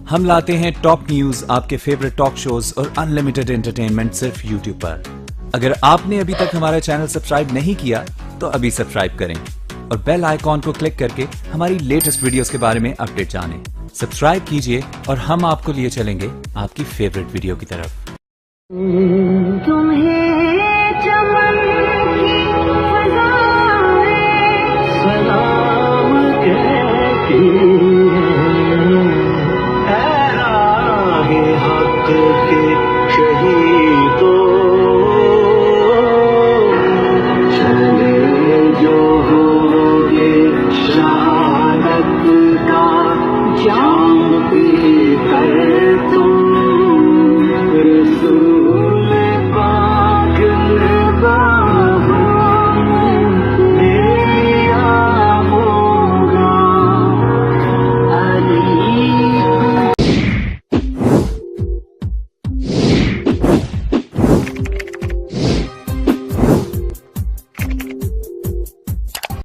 हम लाते हैं top news, आपके फेवरेट टॉक शोज और अनलिमिटेड एंटरटेनमेंट सिर्फ यूट्यूब पर। अगर आपने अभी तक हमारा चैनल सब्सक्राइब नहीं किया तो अभी सब्सक्राइब करें और बेल आइकॉन को क्लिक करके हमारी लेटेस्ट वीडियोस के बारे में अपडेट जानें। सब्सक्राइब कीजिए और हम आपको लिए चलेंगे आपकी फेवरेट वीडियो की तरफ।